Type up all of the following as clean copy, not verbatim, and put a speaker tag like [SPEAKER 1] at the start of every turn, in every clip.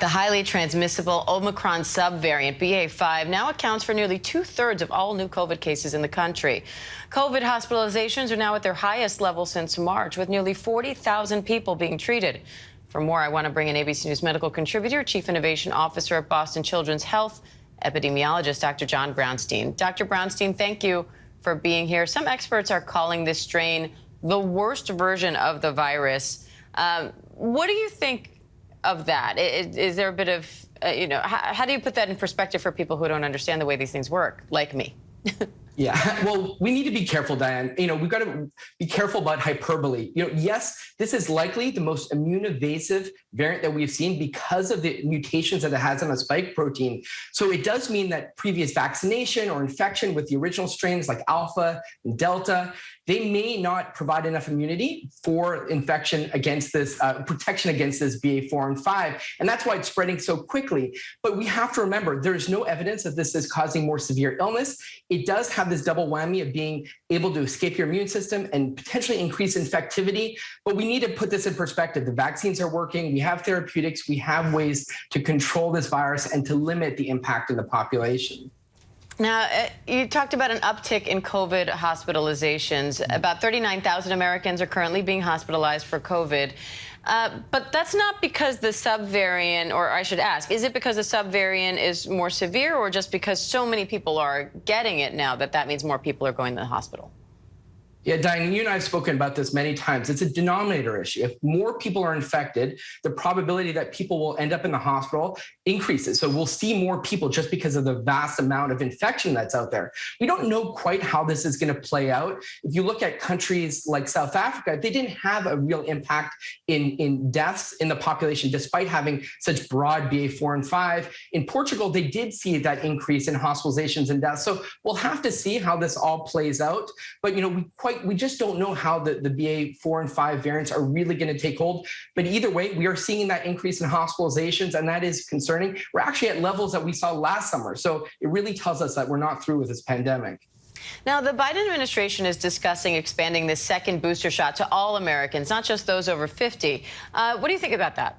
[SPEAKER 1] The highly transmissible Omicron subvariant BA.5 now accounts for nearly 2/3 of all new COVID cases in the country. COVID hospitalizations are now at their highest level since March, with nearly 40,000 people being treated. For more, I want to bring in ABC News medical contributor, Chief Innovation Officer at Boston Children's Health, epidemiologist Dr. John Brownstein. Dr. Brownstein, thank you for being here. Some experts are calling this strain the worst version of the virus. What do you think of that? Is there a bit of, how do you put that in perspective for people who don't understand the way these things work, like me?
[SPEAKER 2] Yeah, well, we need to be careful, Diane. We've got to be careful about hyperbole. Yes, this is likely the most immune evasive variant that we've seen because of the mutations that it has on a spike protein. So it does mean that previous vaccination or infection with the original strains like Alpha and Delta, they may not provide enough immunity for infection against this, protection against this BA.4 and 5. And that's why it's spreading so quickly. But we have to remember, there's no evidence that this is causing more severe illness. It does have this double whammy of being able to escape your immune system and potentially increase infectivity. But we need to put this in perspective. The vaccines are working. We have therapeutics. We have ways to control this virus and to limit the impact in the population.
[SPEAKER 1] Now, you talked about an uptick in COVID hospitalizations. About 39,000 Americans are currently being hospitalized for COVID. But that's not because the subvariant, or I should ask, is it because the subvariant is more severe, or just because so many people are getting it now that means more people are going to the hospital?
[SPEAKER 2] Yeah, Diane, you and I have spoken about this many times. It's a denominator issue. If more people are infected, the probability that people will end up in the hospital increases. So we'll see more people just because of the vast amount of infection that's out there. We don't know quite how this is going to play out. If you look at countries like South Africa, they didn't have a real impact in deaths in the population, despite having such broad BA.4 and 5. In Portugal, they did see that increase in hospitalizations and deaths. So we'll have to see how this all plays out. But, we just don't know how the BA.4 and 5 variants are really going to take hold. But either way, we are seeing that increase in hospitalizations, and that is concerning. We're actually at levels that we saw last summer. So it really tells us that we're not through with this pandemic.
[SPEAKER 1] Now, the Biden administration is discussing expanding this second booster shot to all Americans, not just those over 50. What do you think about that?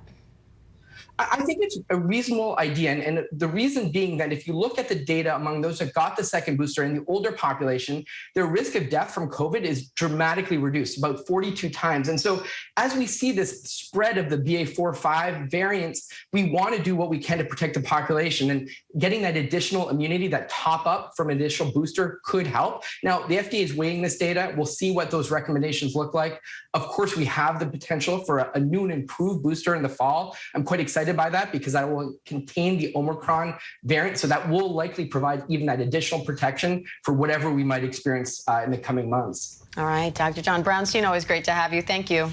[SPEAKER 2] I think it's a reasonable idea. And the reason being that if you look at the data among those that got the second booster in the older population, their risk of death from COVID is dramatically reduced, about 42 times. And so as we see this spread of the BA.4/5 variants, we want to do what we can to protect the population. And getting that additional immunity, that top up from an additional booster could help. Now, the FDA is weighing this data. We'll see what those recommendations look like. Of course, we have the potential for a new and improved booster in the fall. I'm quite excited by that because that will contain the Omicron variant. So that will likely provide even that additional protection for whatever we might experience in the coming months.
[SPEAKER 1] All right, Dr. John Brownstein, always great to have you. Thank you.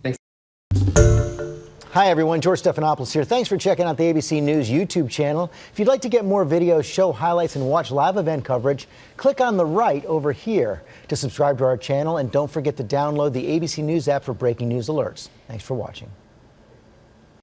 [SPEAKER 2] Thanks.
[SPEAKER 3] Hi, everyone. George Stephanopoulos here. Thanks for checking out the ABC News YouTube channel. If you'd like to get more videos, show highlights, and watch live event coverage, click on the right over here to subscribe to our channel. And don't forget to download the ABC News app for breaking news alerts. Thanks for watching.